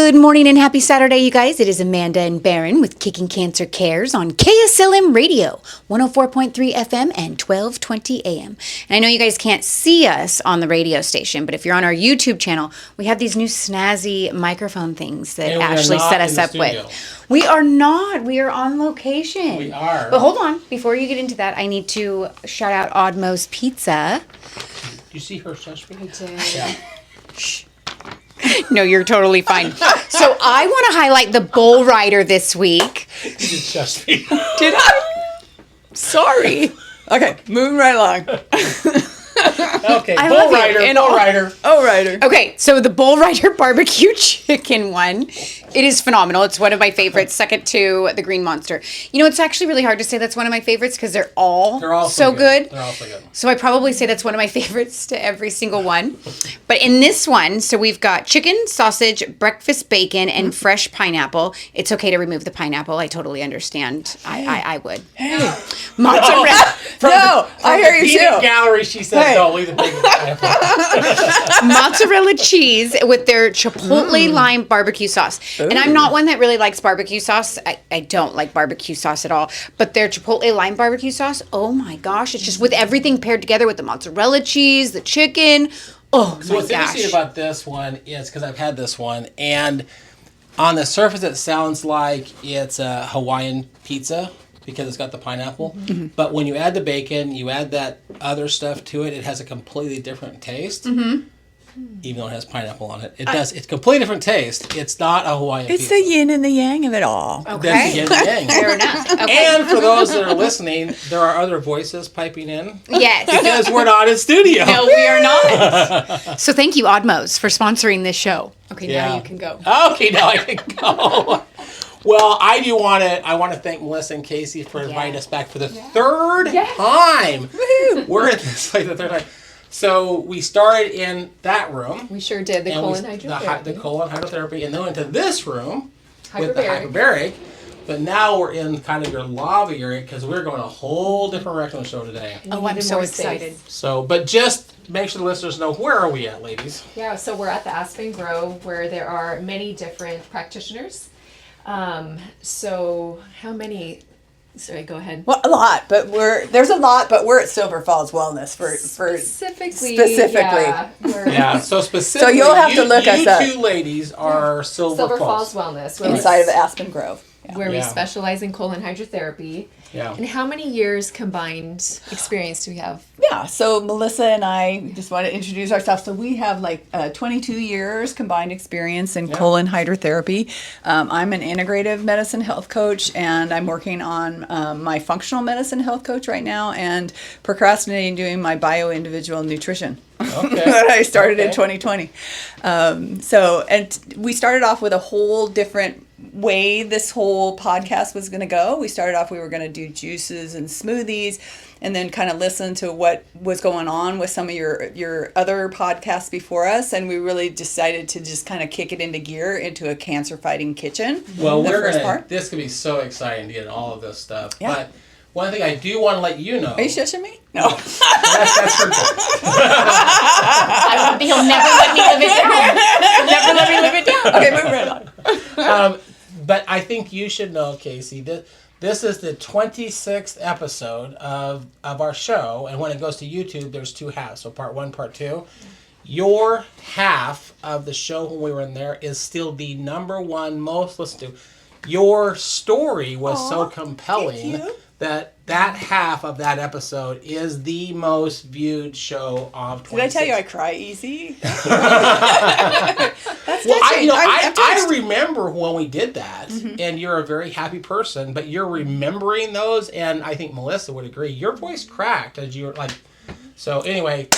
Good morning and happy Saturday, you guys. It is Amanda and Barron with Kicking Cancer Cares on KSLM Radio, 104.3 FM and 1220 AM. And I know you guys can't see us on the radio station, but if you're on our YouTube channel, we have these new snazzy microphone things that Ashlie set us up with. We are not. We are on location. We are. But hold on. Before you get into that, I need to shout out Oddmo's Pizza. Do you see her shush me? I did. Yeah. Shh. No, you're totally fine. So I want to highlight the bull rider this week. You did shush me. Did I? Sorry. Okay, moving right along. Okay, bull rider. Okay, so the bull rider barbecue chicken one, it is phenomenal. It's one of my favorites, second to the green monster. You know, it's actually really hard to say that's one of my favorites because they're all so good. They're all so good. So I probably say that's one of my favorites to every single one. But in this one, so we've got chicken, sausage, breakfast bacon, and fresh pineapple. It's okay to remove the pineapple. I totally understand. I would. Hey. Mozzarella. I hear you too. Gallery, she says, don't leave the bacon. Mozzarella cheese with their chipotle lime barbecue sauce. Ooh. And I'm not one that really likes barbecue sauce. I don't like barbecue sauce at all. But their chipotle lime barbecue sauce, oh my gosh. It's just with everything paired together with the mozzarella cheese, the chicken. Oh so my what's gosh. interesting about this one is, because I've had this one, and on the surface it sounds like it's a Hawaiian pizza, because it's got the pineapple. Mm-hmm. But when you add the bacon, you add that other stuff to it, it has a completely different taste. Mm-hmm. Even though it has pineapple on it. It's a completely different taste. It's not a Hawaiian pizza. It's the yin and the yang of it all. Okay. That's the yin and yang. Fair enough. Okay. And for those that are listening, there are other voices piping in. Yes. Because we're not in studio. No, we are not. So thank you, Oddmos, for sponsoring this show. Okay, yeah. now you can go. Okay, now I can go. Well, I want to thank Melissa and Casey for inviting us back for the third time. Woohoo! We're in this like the third time. So we started in that room. We sure did, the colon hydrotherapy. The colon hydrotherapy, and then went to this room with the hyperbaric. But now we're in kind of your lobby area because we're going a whole different direction on the show today. Oh, I'm so excited. So, but just make sure the listeners know, where are we at, ladies? Yeah, so we're at the Aspen Grove where there are many different practitioners. So how many? Sorry, go ahead. Well, a lot, but there's a lot, but we're at Silver Falls Wellness for specifically. Yeah, so specifically, so you'll have to look us up. You two ladies are Silver Falls Wellness, inside of Aspen Grove, where we specialize in colon hydrotherapy. Yeah. And how many years combined experience do we have? Yeah, so Melissa and I just want to introduce ourselves. So we have 22 years combined experience in colon hydrotherapy. I'm an integrative medicine health coach, and I'm working on my functional medicine health coach right now, and procrastinating doing my bio-individual nutrition. Okay. That I started in 2020. And we started off with a whole different way this whole podcast was going to go. We started off, we were going to do juices and smoothies, and then kind of listen to what was going on with some of your other podcasts before us, and we really decided to just kind of kick it into gear into a cancer fighting kitchen. Well, this could be so exciting to get all of this stuff. Yeah. But one thing I do want to let you know. Are you shushing me? No. That's her fault. He'll never let me live it down. He'll never let me live it down. Okay, move right on. But I think you should know, Casey, that this is the 26th episode of our show, and when it goes to YouTube, there's two halves, so part 1, part 2. Your half of the show when we were in there is still the number one most listened to. Your story was so compelling that half of that episode is the most viewed show of 26. Did I tell you I cry easy? That's well, touching. I remember when we did that, and you're a very happy person, but you're remembering those, and I think Melissa would agree. Your voice cracked as you were like. So anyway,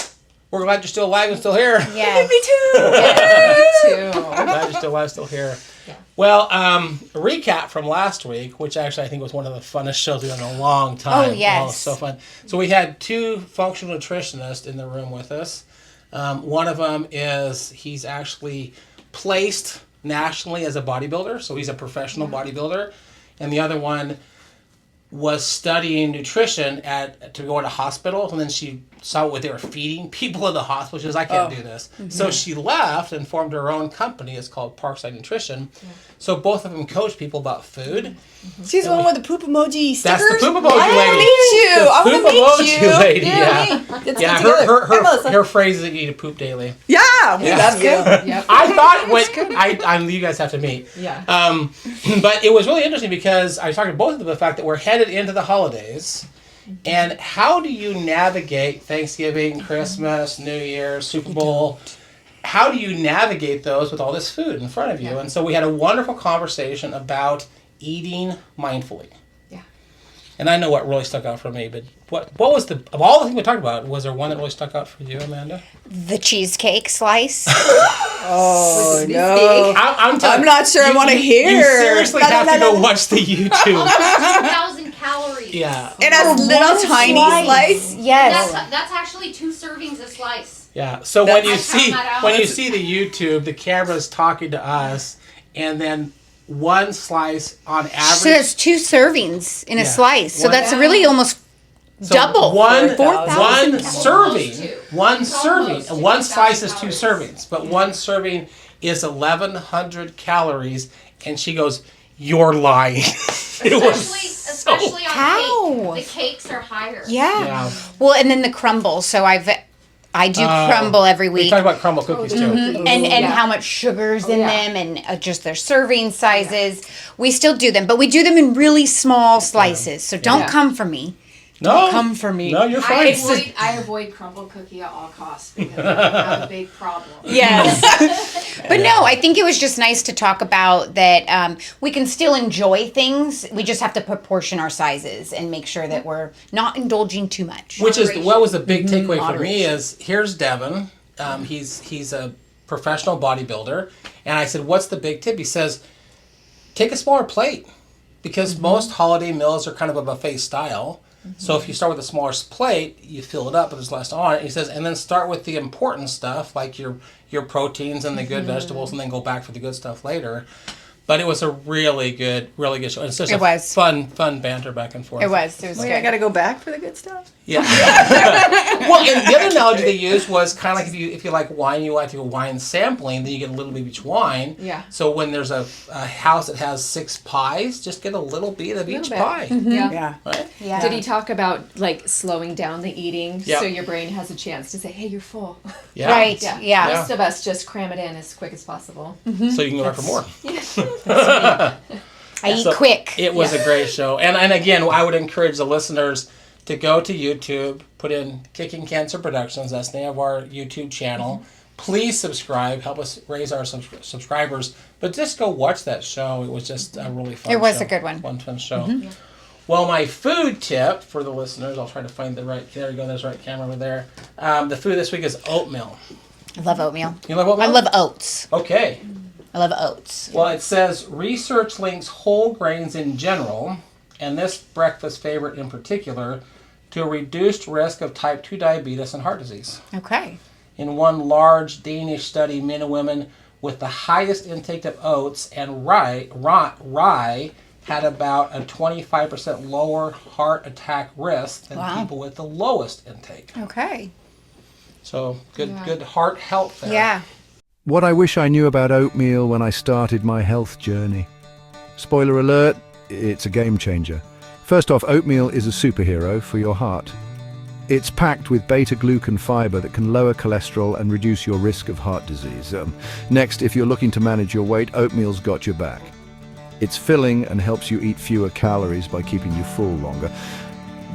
we're glad you're still alive and still here. Yeah, me too. Me too. I'm glad you're still alive, still here. Yeah. Well, a recap from last week, which actually I think was one of the funnest shows we've done in a long time. Oh, yes. Oh, it was so fun. So we had 2 functional nutritionists in the room with us. One of them he's actually placed nationally as a bodybuilder, so he's a professional bodybuilder. And the other one was studying nutrition to go into hospitals, and then she saw what they were feeding people in the hospital. She goes, I can't do this. So she left and formed her own company. It's called Parkside Nutrition. So both of them coach people about food. She's the one with the poop emoji stickers. That's the poop emoji lady. I want to meet you. The poop emoji lady, yeah. Let's Yeah, get together. her phrase is that you need to poop daily. Yeah, we love you. Yep. I thought you guys have to meet. Yeah. But it was really interesting because I was talking to both of them the fact that we're headed into the holidays, and how do you navigate Thanksgiving, Christmas, New Year's, Super Bowl? How do you navigate those with all this food in front of you? Yeah. And so we had a wonderful conversation about eating mindfully. Yeah. And I know what really stuck out for me, but what was of all the things we talked about, was there one that really stuck out for you, Amanda? The cheesecake slice. Oh, no. I'm not sure I want to hear. You seriously have to go watch the YouTube. 2,000 calories. Yeah. It has little tiny slice. Yes. That's actually 2 servings a slice. Yeah. So when you I found that out. see the YouTube, the camera's talking to us, and then one slice on average. So there's 2 servings in a Yeah. slice. So One- that's really almost So double. One 4,000 serving. Almost two. One It's serving. almost And one 2,000 slice is 2 calories. servings, but one serving is 1,100 calories, and she goes, "You're lying." It was Especially on How? cake. The cakes are higher. Yeah. Yeah. Well, and then the crumble. So I do crumble every We week. talked about crumble cookies too. And Yeah. how much sugar's in yeah. them and just their serving sizes. We still do them, but we do them in really small slices. So don't Yeah. come for me. No, Come for me. No, you're fine. I avoid crumble cookie at all costs because I have a big problem. Yes. But no, I think it was just nice to talk about that we can still enjoy things. We just have to proportion our sizes and make sure that we're not indulging too much. Which is what was the big takeaway for me Moderation. is here's Devin. He's a professional bodybuilder, and I said, "What's the big tip?" He says, "Take a smaller plate, because most holiday meals are kind of a buffet style. So if you start with a smaller plate, you fill it up, but there's less on it." He says, and then start with the important stuff like your proteins and the good vegetables, and then go back for the good stuff later." But it was a really good show. It's just fun banter back and forth. It was Wait, good. I got to go back for the good stuff? Yeah. Well, and the other analogy they used was kind of like if you like wine, you like to go wine sampling, then you get a little bit of each wine. Yeah. So when there's a house that has 6 pies, just get a little bit of each bit. pie. Yeah. Yeah. Right? Yeah. Did he talk about like slowing down the eating Yeah. so your brain has a chance to say, "Hey, you're full"? Yeah. Right. Yeah. Yeah. Most of us just cram it in as quick as possible. So you can go back for more. I eat So quick. It was a great show. And again, I would encourage the listeners to go to YouTube, put in Kicking Cancer Productions. That's the name of our YouTube channel. Please subscribe. Help us raise our subscribers. But just go watch that show. It was just a really fun show. It was a good one. One fun show. Well, my food tip for the listeners, I'll try to find the right, there you go, there's the right camera over there. The food this week is oatmeal. I love oatmeal. You love oatmeal? I love oats. Okay. I love oats. Well, it says research links whole grains in general, and this breakfast favorite in particular, to a reduced risk of type 2 diabetes and heart disease. Okay. In one large Danish study, men and women with the highest intake of oats and rye had about a 25% lower heart attack risk than Wow. people with the lowest intake. Okay. So good heart health there. Yeah. What I wish I knew about oatmeal when I started my health journey. Spoiler alert, it's a game changer. First off, oatmeal is a superhero for your heart. It's packed with beta-glucan fiber that can lower cholesterol and reduce your risk of heart disease. Next, if you're looking to manage your weight, oatmeal's got your back. It's filling and helps you eat fewer calories by keeping you full longer.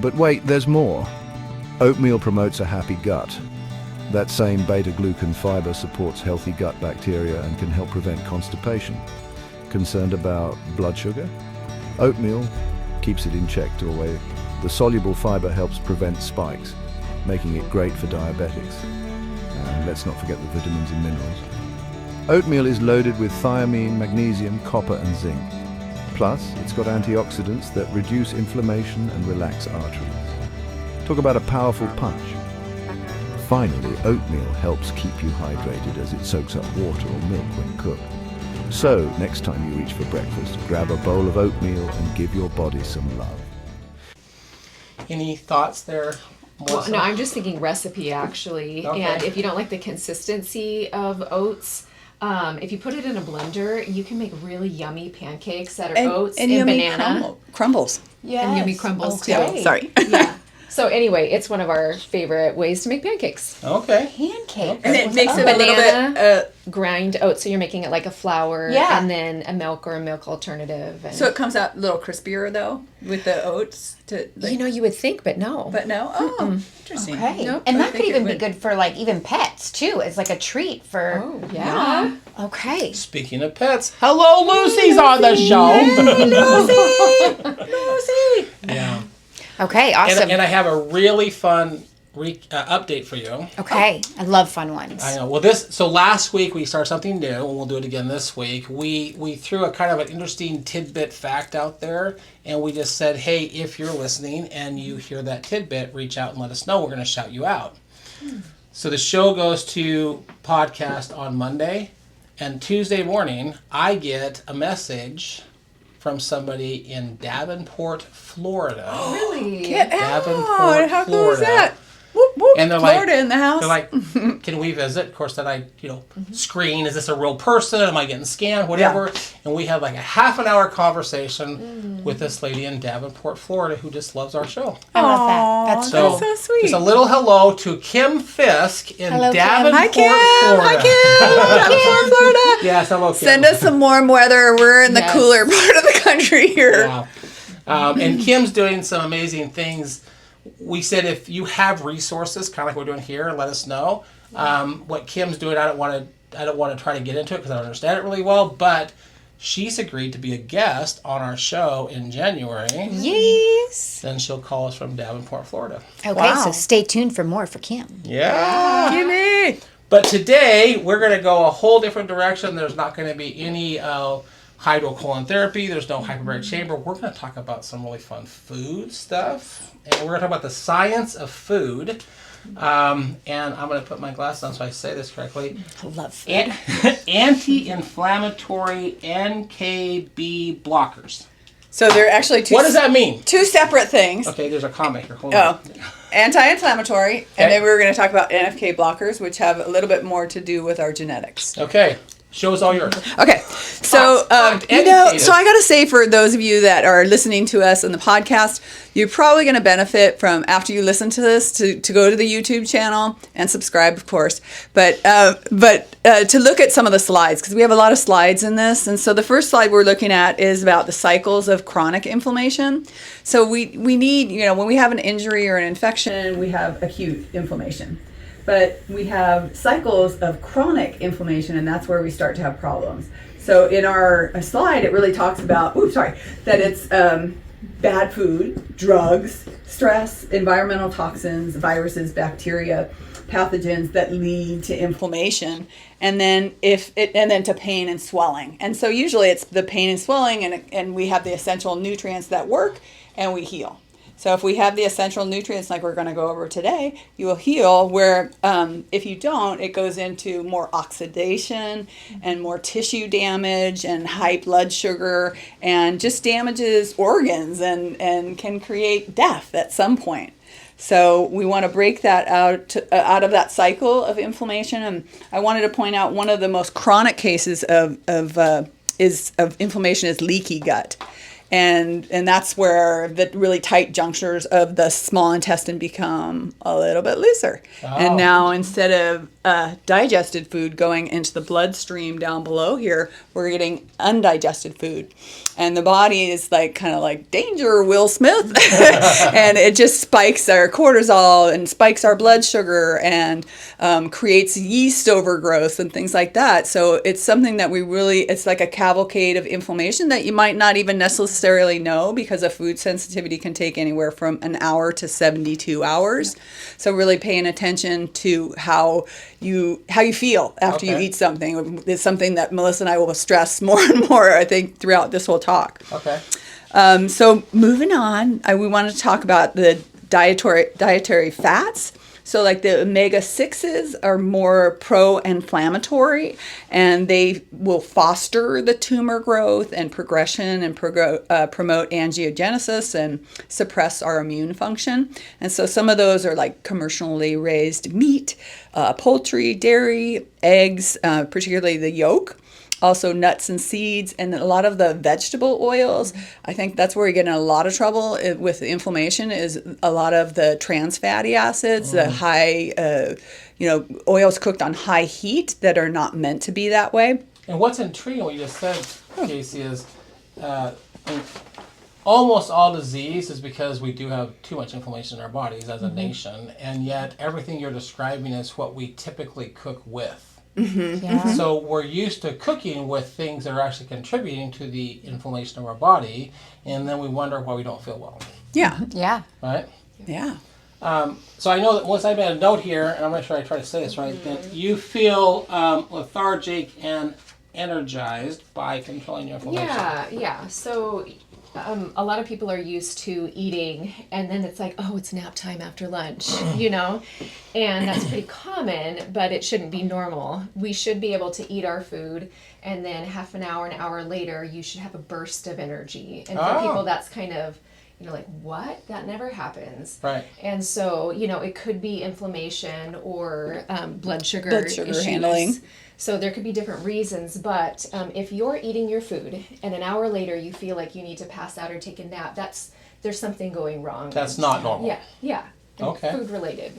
But wait, there's more. Oatmeal promotes a happy gut. That same beta-glucan fiber supports healthy gut bacteria and can help prevent constipation. Concerned about blood sugar? Oatmeal keeps it in check away. The soluble fiber helps prevent spikes, making it great for diabetics. And let's not forget the vitamins and minerals. Oatmeal is loaded with thiamine, magnesium, copper and zinc. Plus, it's got antioxidants that reduce inflammation and relax arteries. Talk about a powerful punch. Finally, oatmeal helps keep you hydrated as it soaks up water or milk when cooked. So, next time you reach for breakfast, grab a bowl of oatmeal and give your body some love. Any thoughts there? Well, Melissa? no, I'm just thinking recipe actually. Okay. And if you don't like the consistency of oats, if you put it in a blender, you can make really yummy pancakes that are oats and yummy banana. crumbles. And yummy crumbles Okay. too. Sorry. Yeah. So anyway, it's one of our favorite ways to make pancakes. Okay. Pancake. And it makes it a little Banana, bit. grind oats, so you're making it like a flour, Yeah. and then a milk or a milk alternative. And So it comes out a little crispier though with the oats. you would think, but no. But no. Oh, interesting. Okay. Nope, And I that could think it even be would. good for like even pets too. It's like a treat for. Oh, yeah. Okay. Speaking of pets, hello, Lucy's on the show. Lucy. Yeah. Okay. Awesome. And I have a really fun update for you. Okay. I love fun ones. I know. Well, so last week we started something new, and we'll do it again this week. We threw a kind of an interesting tidbit fact out there, and we just said, hey, if you're listening and you hear that tidbit, reach out and let us know. We're going to shout you out. So the show goes to podcast on Monday, and Tuesday morning I get a message from somebody in Davenport, Florida. Really? Get Davenport, out. How cool is Florida. that? Whoop, whoop. And they're Florida like, in the house. They're like, can we visit? Of course, then I, screen, is this a real person? Am I getting scanned? Whatever. And we had like a half an hour conversation with this lady in Davenport, Florida, who just loves our show. I love that. That's That's cool. so sweet. Just a little hello to Kim Fisk in Hello, Kim. Davenport, Hi, Kim. Florida. Hi, Kim. Davenport, Florida. Yes, hello, Kim. Send us some warm weather. We're in the Yes. cooler part of the country here. Yeah. And Kim's doing some amazing things. We said if you have resources, kind of like we're doing here, let us know. What Kim's doing, I don't want to try to get into it because I don't understand it really well, but she's agreed to be a guest on our show in January. Yes. Then she'll call us from Davenport, Florida. Okay. Wow. So stay tuned for more for Kim. Yeah. Gimme. But today we're going to go a whole different direction. There's not going to be any hydrocolon therapy. There's no hyperbaric chamber. We're going to talk about some really fun food stuff. And we're going to talk about the science of food. And I'm going to put my glasses on so I say this correctly. I love food. Anti-inflammatory NKB blockers. So they're actually two. What does that mean? Two separate things. Okay, there's a comment here. Hold on. Anti-inflammatory, Okay. and then we were going to talk about NFK blockers, which have a little bit more to do with our genetics. Okay, show's all yours. Okay, so Fact, you know, educated. so I got to say, for those of you that are listening to us on the podcast, you're probably going to benefit from, after you listen to this, to go to the YouTube channel and subscribe, of course. But to look at some of the slides, because we have a lot of slides in this. And so the first slide we're looking at is about the cycles of chronic inflammation. So we need, when we have an injury or an infection, we have acute inflammation. But we have cycles of chronic inflammation, and that's where we start to have problems. So in our slide, it really talks about, that it's bad food, drugs, stress, environmental toxins, viruses, bacteria, pathogens that lead to inflammation, and then to pain and swelling. And so usually it's the pain and swelling, and we have the essential nutrients that work, and we heal. So if we have the essential nutrients like we're going to go over today, you will heal, where if you don't, it goes into more oxidation and more tissue damage and high blood sugar and just damages organs and can create death at some point. So we want to break that out of that cycle of inflammation. And I wanted to point out one of the most chronic cases of inflammation is leaky gut. And that's where the really tight junctures of the small intestine become a little bit looser. Oh. And now instead of digested food going into the bloodstream down below here, we're getting undigested food. And the body is kind of like danger, Will Smith. And it just spikes our cortisol and spikes our blood sugar and creates yeast overgrowth and things like that. So it's something that it's like a cavalcade of inflammation that you might not even necessarily know, because a food sensitivity can take anywhere from an hour to 72 hours. So really paying attention to how you feel after you eat something is something that Melissa and I will stress more and more, I think, throughout this whole talk. Okay. So moving on, we want to talk about the dietary fats. So like the omega-6s are more pro-inflammatory, and they will foster the tumor growth and progression and promote angiogenesis and suppress our immune function. And so some of those are like commercially raised meat, poultry, dairy, eggs, particularly the yolk. Also nuts and seeds, and a lot of the vegetable oils. I think that's where you get in a lot of trouble with inflammation, is a lot of the trans fatty acids, the high, oils cooked on high heat that are not meant to be that way. And what's intriguing, what you just said, Casey, is almost all disease is because we do have too much inflammation in our bodies as a nation, and yet everything you're describing is what we typically cook with. Yeah. So we're used to cooking with things that are actually contributing to the inflammation of our body, and then we wonder why we don't feel well. Yeah. Yeah. Right? Yeah. So I know that once I made a note here, and I'm not sure I try to say this right, that you feel lethargic and energized by controlling your inflammation. Yeah. So a lot of people are used to eating, and then it's like, oh, it's nap time after lunch, and that's pretty common, but it shouldn't be normal. We should be able to eat our food, and then half an hour later, you should have a burst of energy. And for people, that's kind of, like, what? That never happens. Right. And so, it could be inflammation or blood sugar issues. handling. So there could be different reasons, but if you're eating your food and an hour later you feel like you need to pass out or take a nap, there's something going wrong. That's not normal. Yeah. Okay. Food related.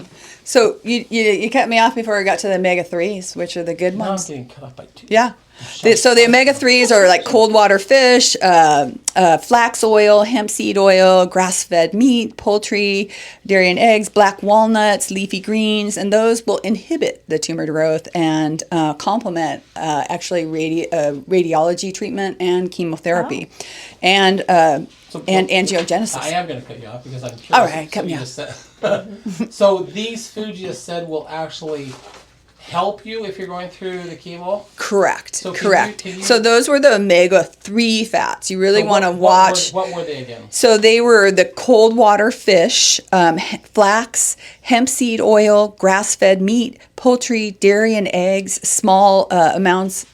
So you cut me off before I got to the omega-3s, which are the good No, I'm ones. getting cut off by two. Yeah. So the omega-3s are like cold water fish, flax oil, hemp seed oil, grass-fed meat, poultry, dairy and eggs, black walnuts, leafy greens, and those will inhibit the tumor growth and complement actually radiology treatment and chemotherapy, and angiogenesis. I am going to cut you off because I'm curious. All right, cut me off. So these foods you just said will actually help you if you're going through the chemo? Correct. So Correct. can you- So those were the omega-3 fats. You really want to watch. What were they again? So they were the cold water fish, flax, hemp seed oil, grass-fed meat, poultry, dairy and eggs, small amounts.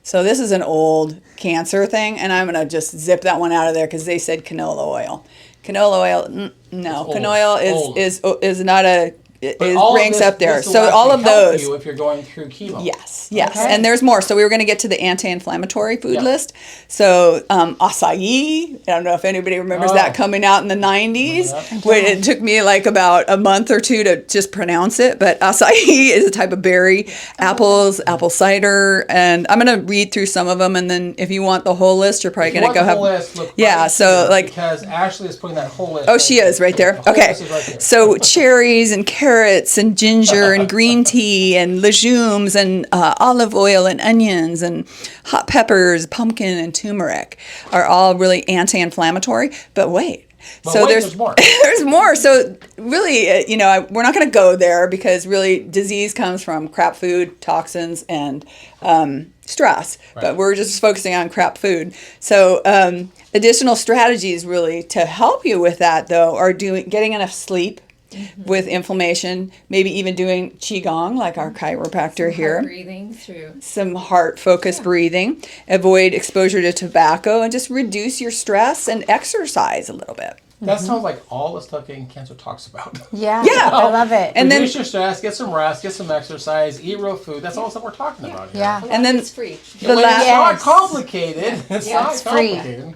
So this is an old cancer thing, and I'm going to just zip that one out of there because they said canola oil. Canola oil, no. Old. Canola is not a... It all of ranks this- up there. this will So all actually of help those. you if you're going through chemo. Yes. Okay. And there's more. So we were going to get to the anti-inflammatory food Yeah. list. So acai, I don't know if anybody remembers that coming out in the 90s. It took me like about a month or two to just pronounce it. But acai is a type of berry. Apples, apple cider. And I'm going to read through some of them. And then if you want the whole list, you're probably going to go have... List, look Yeah, right so here, like... Because Ashlie is putting that whole list. Oh, she is right there. The whole Okay. list is right there. So cherries and carrots and ginger and green tea and legumes and olive oil and onions and hot peppers, pumpkin and turmeric are all really anti-inflammatory. But wait. There's more. There's more. So really, we're not going to go there because really disease comes from crap food, toxins, and stress. Right. But we're just focusing on crap food. So additional strategies really to help you with that, though, are getting enough sleep. With inflammation, maybe even doing qigong like our chiropractor here. Breathing through. Some heart-focused breathing. Avoid exposure to tobacco and just reduce your stress and exercise a little bit. That sounds like all the stuff Kickin'Cancer talks about. Yeah. Yeah. I love it. And Reduce then your stress, get some rest, get some exercise, eat real food. That's all the stuff we're talking about here. Yeah. And then it's free. the It's last not complicated. It's not it's free. complicated. And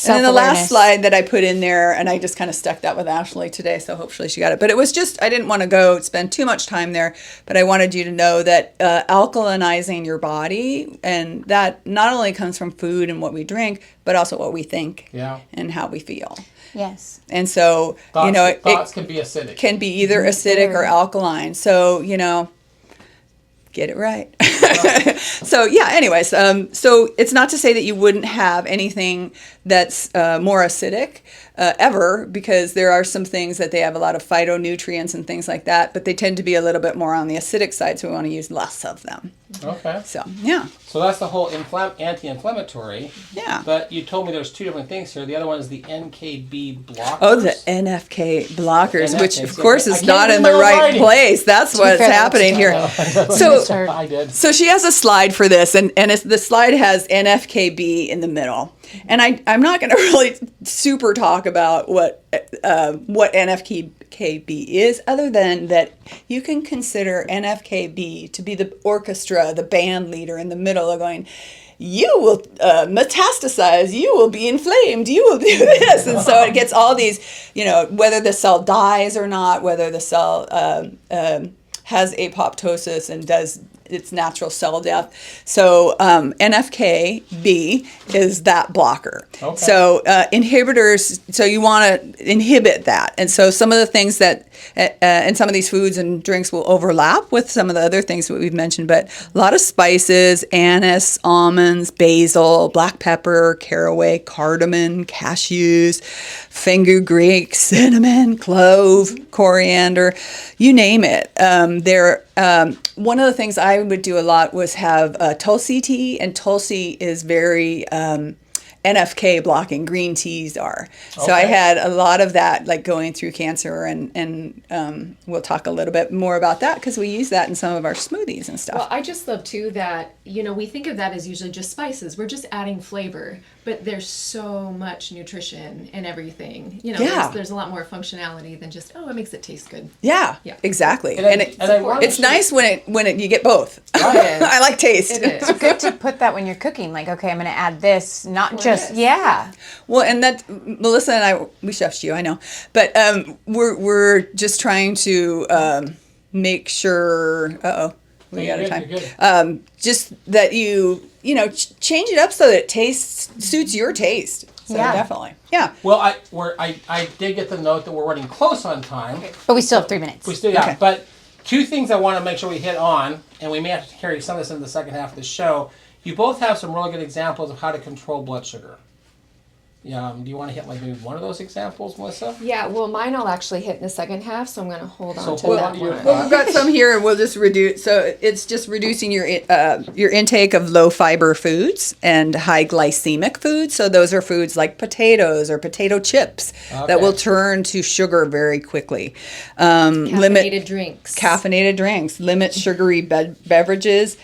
then the last Self-awareness. slide that I put in there, and I just kind of stuck that with Ashlie today, so hopefully she got it. But it was just, I didn't want to go spend too much time there, but I wanted you to know that alkalinizing your body, and that not only comes from food and what we drink, but also what we think and how we feel. Yes. And so, Thoughts can be acidic. it can be either acidic or alkaline. So, get it right. So yeah, anyways, so it's not to say that you wouldn't have anything that's more acidic. ever, because there are some things that they have a lot of phytonutrients and things like that, but they tend to be a little bit more on the acidic side, so we want to use less of them. Okay. So, yeah. So that's the whole anti-inflammatory. Yeah. But you told me there's two different things here. The other one is the NKB blockers. Oh, the NFK blockers, NFK, which of see, course I is can't not read in my the own right writing. place. That's what's fair, happening here. So, I did. so she has a slide for this, and the slide has NFKB in the middle. And I'm not going to really super talk about what NFKB is, other than that you can consider NFKB to be the orchestra, the band leader in the middle of going, you will metastasize, you will be inflamed, you will do this. And so it gets all these, whether the cell dies or not, whether the cell has apoptosis and does its natural cell death. So NFKB is that blocker. Okay. So inhibitors, so you want to inhibit that. And so some of the things that, and some of these foods and drinks will overlap with some of the other things that we've mentioned, but a lot of spices, anise, almonds, basil, black pepper, caraway, cardamom, cashews, fenugreek, cinnamon, clove, coriander, you name it. One of the things I would do a lot was have Tulsi tea, and Tulsi is very NFK blocking. Green teas are. So I Okay. had a lot of that, like going through cancer, and we'll talk a little bit more about that because we use that in some of our smoothies and stuff. Well, I just love too that, we think of that as usually just spices. We're just adding flavor, but there's so much nutrition in everything. Yeah. There's a lot more functionality than just, it makes it taste good. Yeah, Yeah. exactly. And I wanted It's to- nice when you get both. Right. I like taste. It is. Good to put that when you're cooking. Like, okay, I'm going to add this, not Or just, this. yeah. Well, and that Melissa and I, we chef stew, I know, but we're just trying to make sure. We You're got good, time. you're good. Just that you change it up so that it suits your taste. So Yeah. definitely, yeah. Well, I did get the note that we're running close on time. But we still have 3 minutes. We still but two things I want to make sure we hit on, and we may have to carry some of this into the second half of the show. You both have some really good examples of how to control blood sugar. Do you want to hit like maybe one of those examples, Melissa? Yeah, well, mine I'll actually hit in the second half, so I'm going to hold on So to hold that on to your one. Well, we've got some here, and we'll just reduce. So it's just reducing your intake of low fiber foods and high glycemic foods. So those are foods like potatoes or potato chips that will turn to sugar very quickly. Caffeinated drinks. Caffeinated drinks. Limit sugary beverages.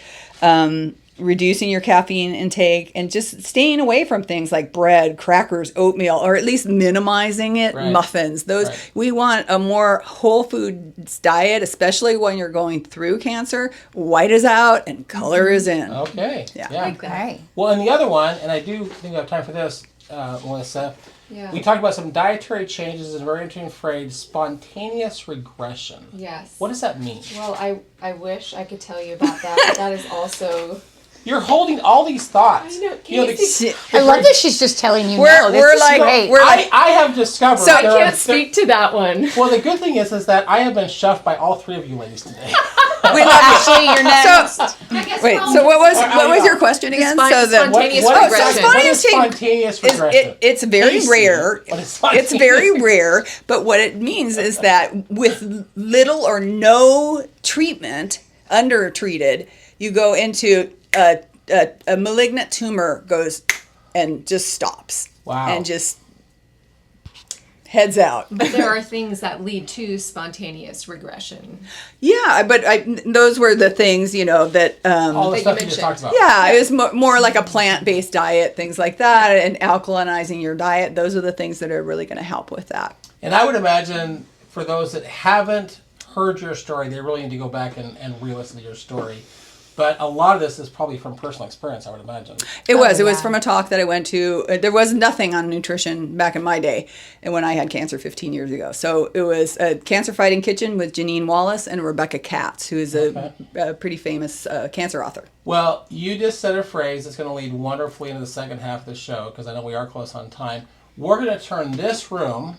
Reducing your caffeine intake, and just staying away from things like bread, crackers, oatmeal, or at least minimizing it. Right. Muffins. Those Right. we want a more whole foods diet, especially when you're going through cancer. White is out and color is in. Okay. Yeah. Okay. Well, and the other one, and I do think we have time for this, Melissa. Yeah. We talked about some dietary changes and very interesting phrase, spontaneous regression. Yes. What does that mean? Well, I wish I could tell you about that, but that is also... You're holding all these thoughts. I know, Casey. I love that she's just telling you We're- no. This we're is like- great. we're like- I have discovered. So- I there are- can't speak to that one. Well, the good thing is that I have been shoved by all three of you ladies today. We love you. Ashley, you're next. So, I guess wait. we're all So what was I- your question again? Spontaneous What regression. what is spontaneous regression? It's very Casey, rare. what is spontaneous? It's very rare, but what it means is that with little or no treatment, undertreated, you go into a malignant tumor goes and just stops. Wow. And just heads out. But there are things that lead to spontaneous regression. Yeah, but those were the things, that... all the that stuff you you just mentioned. talked about. yeah, it was more like a plant-based diet, things like that, and alkalinizing your diet. Those are the things that are really going to help with that. And I would imagine for those that haven't heard your story, they really need to go back and re-listen to your story. But a lot of this is probably from personal experience, I would imagine. It was yeah. from a talk that I went to. There was nothing on nutrition back in my day, and when I had cancer 15 years ago. So it was a Cancer Fighting Kitchen with Janine Wallace and Rebecca Katz, who is a pretty famous cancer author. Well, you just said a phrase that's going to lead wonderfully into the second half of the show, because I know we are close on time. We're going to turn this room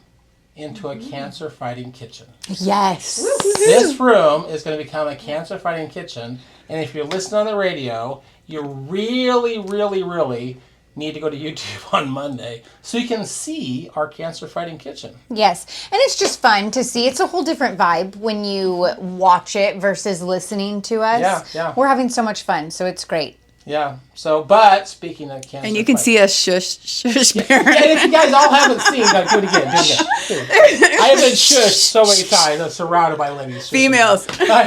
into a cancer-fighting kitchen. Yes. This room is going to become a cancer-fighting kitchen, and if you're listening on the radio, you really, really, really need to go to YouTube on Monday so you can see our cancer fighting kitchen. Yes. And it's just fun to see. It's a whole different vibe when you watch it versus listening to us. Yeah. We're having so much fun, so it's great. Yeah. So, but speaking of cancer, And you can see us shush Baron. And if you guys all haven't seen, do it again. I have been shushed so many times. I'm surrounded by ladies. Females. I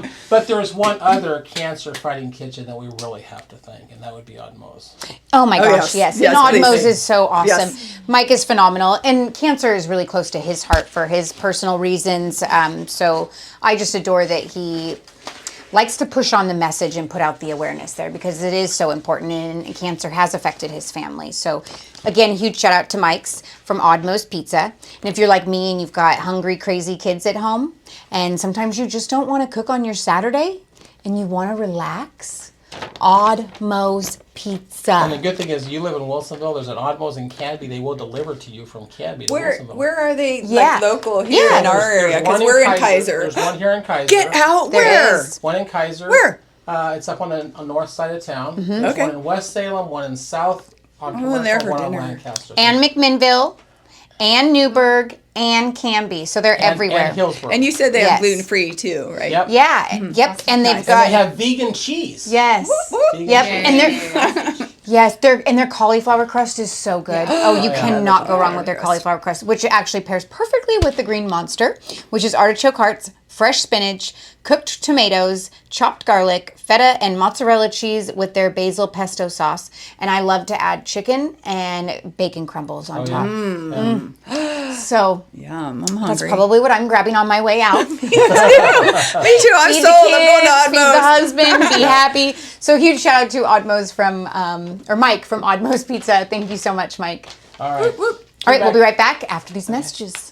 know. But there's one other cancer fighting kitchen that we really have to thank, and that would be Oddmo's. Oh my gosh, yes. Yes, And Oddmo's please. is so awesome. Yes. Mike is phenomenal. And cancer is really close to his heart for his personal reasons. So I just adore that he likes to push on the message and put out the awareness there because it is so important and cancer has affected his family. So again, huge shout out to Mike's from Oddmo's Pizza. And if you're like me and you've got hungry, crazy kids at home and sometimes you just don't want to cook on your Saturday and you want to relax, Oddmo's Pizza. And the good thing is you live in Wilsonville. There's an Oddmo's in Canby. They will deliver to you from Canby to Wilsonville. Where are they Yeah. like local here in our area? Because we're in Kaiser. There's one here in Kaiser. Get out! There Where? is. One in Kaiser. Where? It's up on the north side of town. There's Okay. one in West Salem, one in South on I'm going there Commercial, for one on dinner. Lancaster. And McMinnville and Newburgh and Canby. So they're everywhere. And Hillsborough. And you said they Yes. have gluten free too, right? Yep. Yeah, yep. And they've Nice. got And they have vegan cheese. yes. Vegan Yep. cheese. And they're yes, their cauliflower crust is so good. Oh, you cannot go wrong with their cauliflower crust, which actually pairs perfectly with the Green Monster, which is artichoke hearts, fresh spinach, cooked tomatoes, chopped garlic, feta, and mozzarella cheese with their basil pesto sauce. And I love to add chicken and bacon crumbles on top. So Yum, I'm hungry. that's probably what I'm grabbing on my way out. Me too, I'm Feed sold. the I'm going to kids, feed the Oddmo's. husband, be happy. So huge shout out to Oddmo's from, or Mike from Oddmo's Pizza. Thank you so much, Mike. All right. All right, we'll be right back after these messages.